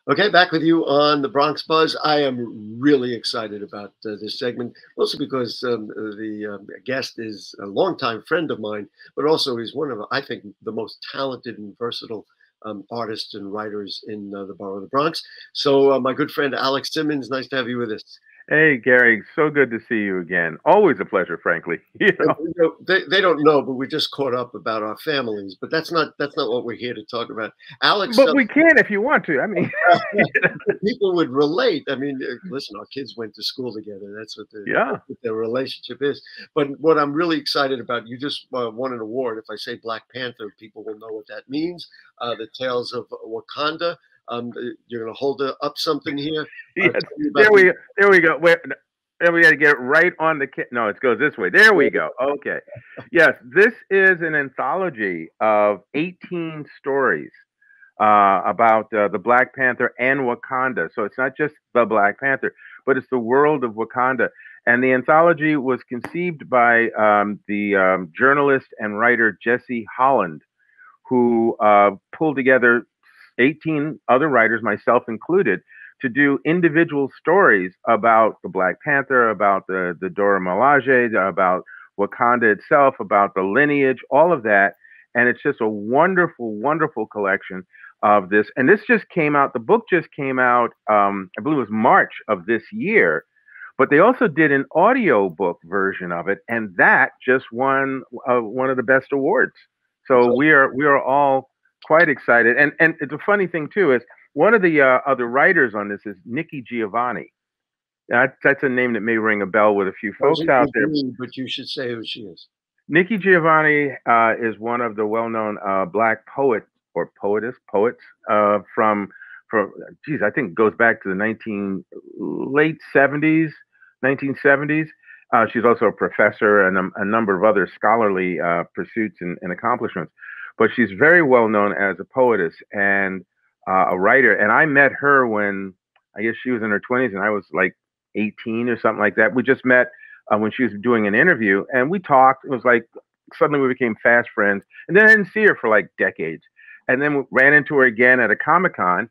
Okay, back with you on the Bronx Buzz. I am really excited about this segment, mostly because the guest is a longtime friend of mine, but also he's one of, I think, the most talented and versatile artists and writers in the borough of the Bronx. So, my good friend Alex Simmons, nice to have you with us. Hey, Gary, so good to see you again. Always a pleasure, frankly. They don't know, but we just caught up about our families. But that's not what we're here to talk about. Alex, But we can if you want to. I mean, people would relate. I mean, listen, our kids went to school together. yeah. That's what their relationship is. But what I'm really excited about, you just won an award. If I say Black Panther, people will know what that means. The Tales of Wakanda. You're going to hold up something here. Yes. Tell me about There we go. Then we got to get it right on the kit. No, it goes this way. There we go. Okay. Yes, this is an anthology of 18 stories about the Black Panther and Wakanda. So it's not just the Black Panther, but it's the world of Wakanda. And the anthology was conceived by the journalist and writer Jesse Holland, who pulled together 18 other writers, myself included, to do individual stories about the Black Panther, about the Dora Milaje, about Wakanda itself, about the lineage, all of that. And it's just a wonderful, wonderful collection of this. And this just came out, the book just came out, I believe it was March of this year. But they also did an audio book version of it, and that just won one of the best awards. So we are all quite excited. And it's a funny thing too is one of the other writers on this is Nikki Giovanni. That's a name that may ring a bell with a few folks out there. But you should say who she is. Nikki Giovanni is one of the well-known Black poets from geez, I think it goes back to the late 70s, 1970s. She's also a professor and a number of other scholarly pursuits and accomplishments. But she's very well known as a poetess and a writer. And I met her when I guess she was in her 20s and I was like 18 or something like that. We just met when she was doing an interview and we talked. It was like suddenly we became fast friends. And then I didn't see her for like decades. And then we ran into her again at a Comic-Con,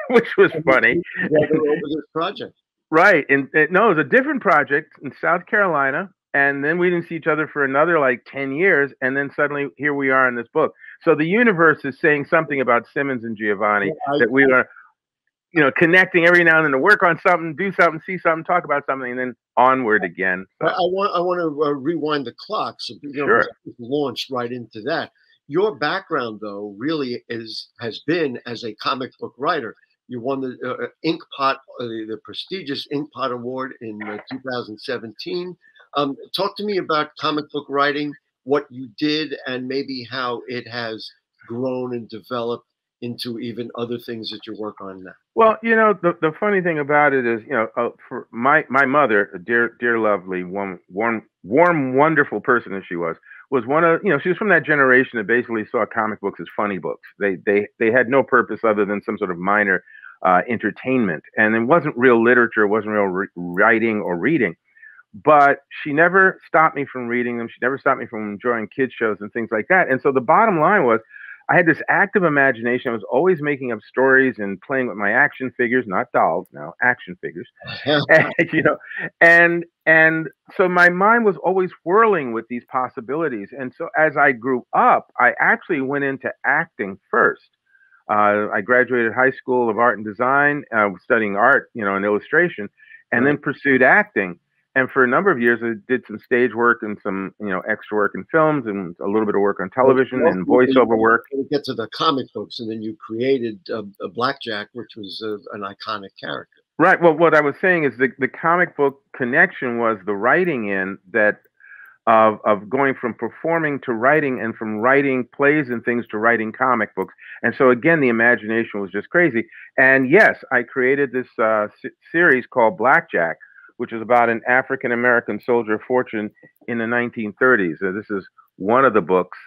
which was funny. Over this project. Right. And no, it was a different project in South Carolina. And then we didn't see each other for another like 10 years. And then suddenly here we are in this book. So the universe is saying something about Simmons and Giovanni that we are, connecting every now and then to work on something, do something, see something, talk about something, and then onward again. So. I want to rewind the clock. So, sure. Launched right into that. Your background, though, really has been as a comic book writer. You won the Inkpot, the prestigious Inkpot Award in 2017. Talk to me about comic book writing, what you did, and maybe how it has grown and developed into even other things that you work on now. Well, the funny thing about it is, for my mother, a dear, lovely, warm, wonderful person as she was one of, she was from that generation that basically saw comic books as funny books. They had no purpose other than some sort of minor entertainment, and it wasn't real literature, it wasn't real writing or reading. But she never stopped me from reading them. She never stopped me from enjoying kids shows and things like that. And so the bottom line was, I had this active imagination. I was always making up stories and playing with my action figures, not dolls, now action figures. and so my mind was always whirling with these possibilities. And so as I grew up, I actually went into acting first. I graduated high school of art and design, studying art, and illustration, and then pursued acting. And for a number of years, I did some stage work and some, extra work in films and a little bit of work on television and voiceover work. We get to the comic books, and then you created a Blackjack, which was an iconic character. Right. Well, what I was saying is the comic book connection was the writing in that of going from performing to writing and from writing plays and things to writing comic books. And so, again, the imagination was just crazy. And yes, I created this series called Blackjack, which is about an African-American soldier of fortune in the 1930s. This is one of the books.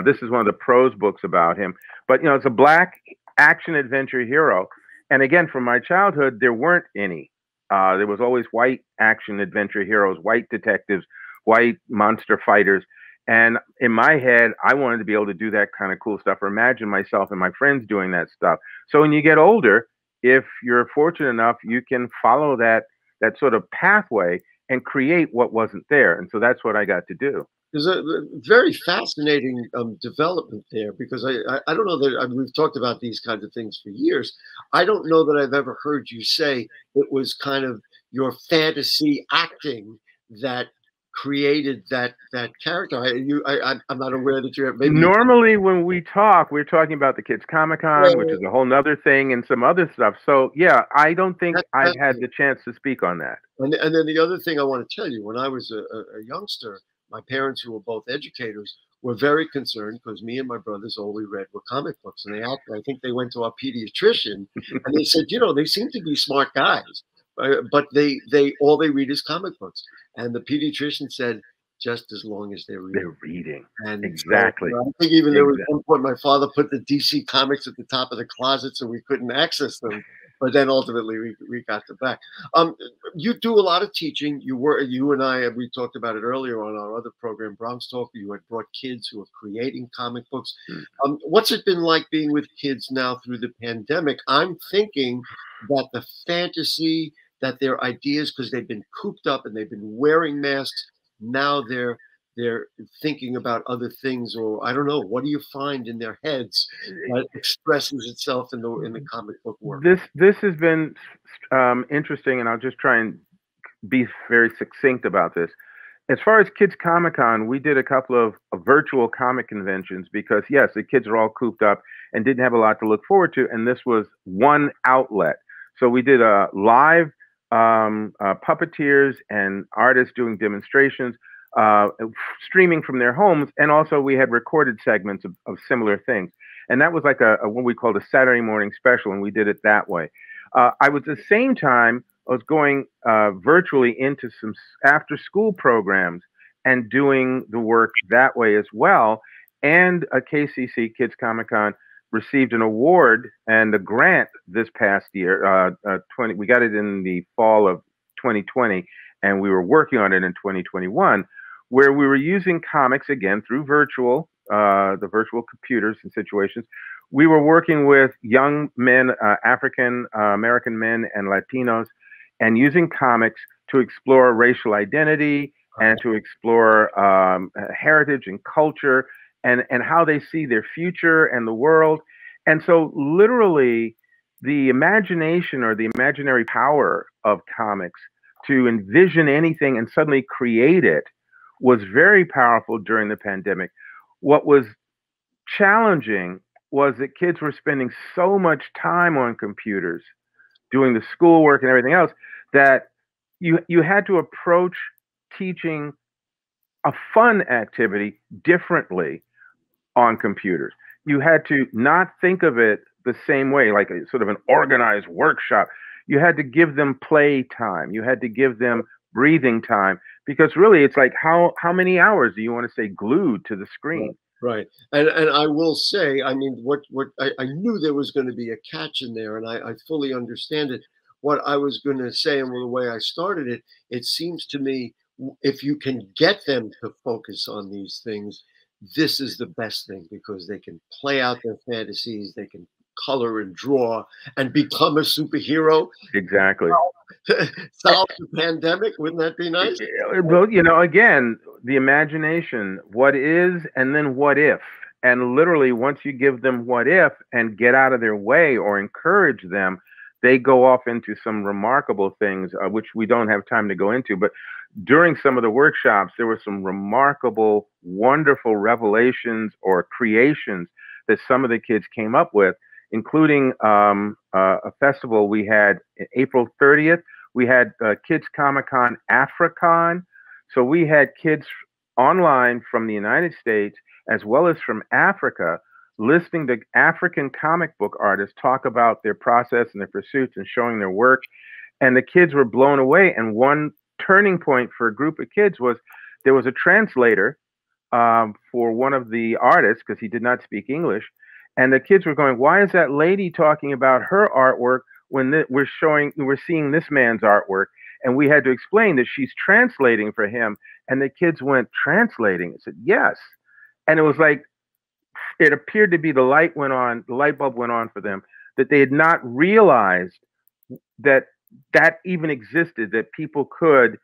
This is one of the prose books about him. But, it's a Black action-adventure hero. And again, from my childhood, there weren't any. There was always white action-adventure heroes, white detectives, white monster fighters. And in my head, I wanted to be able to do that kind of cool stuff, or imagine myself and my friends doing that stuff. So when you get older, if you're fortunate enough, you can follow that sort of pathway and create what wasn't there. And so that's what I got to do. There's a very fascinating development there, because I don't know that we've talked about these kinds of things for years. I don't know that I've ever heard you say it was kind of your fantasy acting that created that character. I'm not aware that you're maybe. Normally when we talk, we're talking about the Kids Comic Con, which is a whole nother thing, and some other stuff. So yeah, I don't think I've had the chance to speak on that. And then the other thing I want to tell you, when I was a youngster, my parents, who were both educators, were very concerned, because me and my brothers, all we read were comic books. And I think they went to our pediatrician and they said, they seem to be smart guys, but they all they read is comic books. And the pediatrician said, just as long as they're reading. And exactly. So, I think even there was one point my father put the DC comics at the top of the closet so we couldn't access them. But then ultimately we got them back. You do a lot of teaching. You and I, we talked about it earlier on our other program, Bronx Talk. You had brought kids who are creating comic books. What's it been like being with kids now through the pandemic? I'm thinking that the fantasy, that their ideas, because they've been cooped up and they've been wearing masks, now they're thinking about other things, or I don't know. What do you find in their heads that expresses itself in the comic book work? This has been interesting, and I'll just try and be very succinct about this. As far as Kids Comic Con, we did a couple of virtual comic conventions because, yes, the kids are all cooped up and didn't have a lot to look forward to, and this was one outlet. So we did a live puppeteers and artists doing demonstrations, streaming from their homes, and also we had recorded segments of similar things, and that was like a what we called a Saturday morning special, and we did it that way. I was at the same time I was going virtually into some after school programs and doing the work that way as well. And a KCC Kids Comic Con received an award and a grant this past year. We got it in the fall of 2020, and we were working on it in 2021, where we were using comics again through the virtual computers and situations. We were working with young men, African American men and Latinos, and using comics to explore racial identity and to explore heritage and culture, and how they see their future and the world. And so literally the imagination, or the imaginary power of comics to envision anything and suddenly create it, was very powerful during the pandemic. What was challenging was that kids were spending so much time on computers doing the schoolwork and everything else that you had to approach teaching a fun activity differently on computers. You had to not think of it the same way, like a sort of an organized workshop. You had to give them play time. You had to give them breathing time, because really it's like, how many hours do you want to stay glued to the screen? Right. And I will say, I mean, what I knew there was going to be a catch in there, and I fully understand it. What I was going to say, and the way I started it, it seems to me, if you can get them to focus on these things, this is the best thing, because they can play out their fantasies, they can color and draw and become a superhero. Exactly. Solve the pandemic. Wouldn't that be nice? Well, again, the imagination, what is, and then what if. And literally, once you give them what if and get out of their way or encourage them, they go off into some remarkable things, which we don't have time to go into. But during some of the workshops, there were some remarkable, wonderful revelations or creations that some of the kids came up with, including a festival we had April 30th. We had Kids Comic Con Africon. So we had kids online from the United States as well as from Africa, listening to African comic book artists talk about their process and their pursuits and showing their work. And the kids were blown away. And one turning point for a group of kids was there was a translator for one of the artists, because he did not speak English. And the kids were going, why is that lady talking about her artwork when we're seeing this man's artwork? And we had to explain that she's translating for him. And the kids went, translating? I said, yes. And it was like, it appeared to be the light bulb went on for them, that they had not realized that even existed, that people could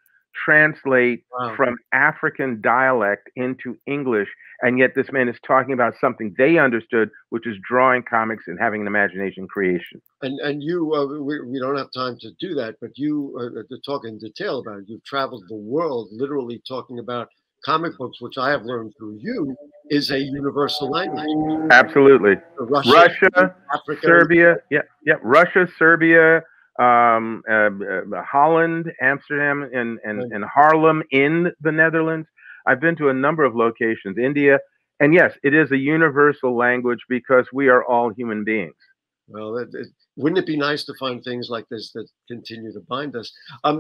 translate from African dialect into English, and yet this man is talking about something they understood, which is drawing comics and having an imagination creation. And you, we don't have time to do that, but you to talk in detail about it. You've traveled the world, literally talking about comic books, which I have learned through you is a universal language. Absolutely. Russia, Africa, Serbia, Russia, Serbia, Holland, Amsterdam, and Haarlem in the Netherlands. I've been to a number of locations, India, and yes, it is a universal language because we are all human beings. Well, wouldn't it be nice to find things like this that continue to bind us?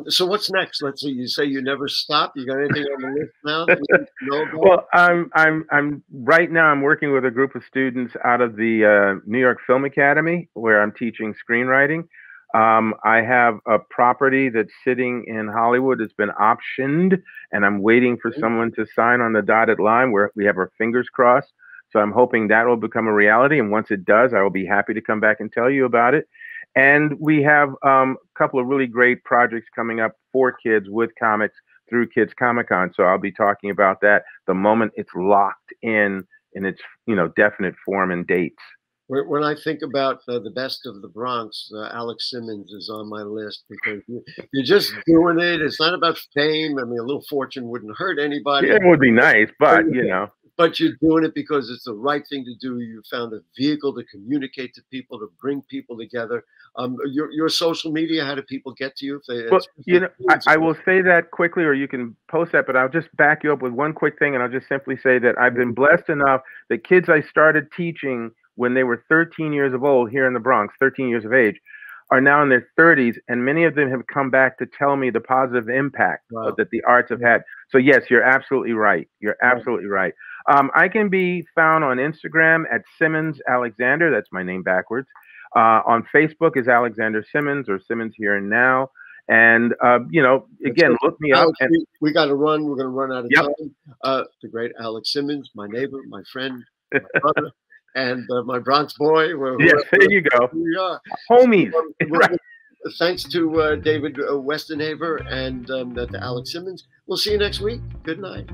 So what's next? Let's see. You say you never stop. You got anything on the list now that we need to know about? Well, I'm right now. I'm working with a group of students out of the New York Film Academy, where I'm teaching screenwriting. I have a property that's sitting in Hollywood. It's been optioned, and I'm waiting for someone to sign on the dotted line where we have our fingers crossed. So I'm hoping that will become a reality. And once it does, I will be happy to come back and tell you about it. And we have a couple of really great projects coming up for kids with comics through Kids Comic-Con. So I'll be talking about that the moment it's locked in its definite form and dates. When I think about the best of the Bronx, Alex Simmons is on my list because you're just doing it. It's not about fame. I mean, a little fortune wouldn't hurt anybody. Yeah, it would be nice, but But you're doing it because it's the right thing to do. You found a vehicle to communicate to people, to bring people together. Your social media, how do people get to you? I will say that quickly, or you can post that, but I'll just back you up with one quick thing, and I'll just simply say that I've been blessed enough that kids I started teaching when they were 13 years of old here in the Bronx, 13 years of age, are now in their 30s, and many of them have come back to tell me the positive impact that the arts have had. So yes, you're absolutely right. You're absolutely right. I can be found on Instagram at Simmons Alexander. That's my name backwards. On Facebook is Alexander Simmons or Simmons Here and Now. And again, look me up. We got to run. We're going to run out of time. The great Alex Simmons, my neighbor, my friend, my brother. And my Bronx boy. Yes, there you go. We are. Homies. Right. Thanks to David Westenhaver and to Alex Simmons. We'll see you next week. Good night.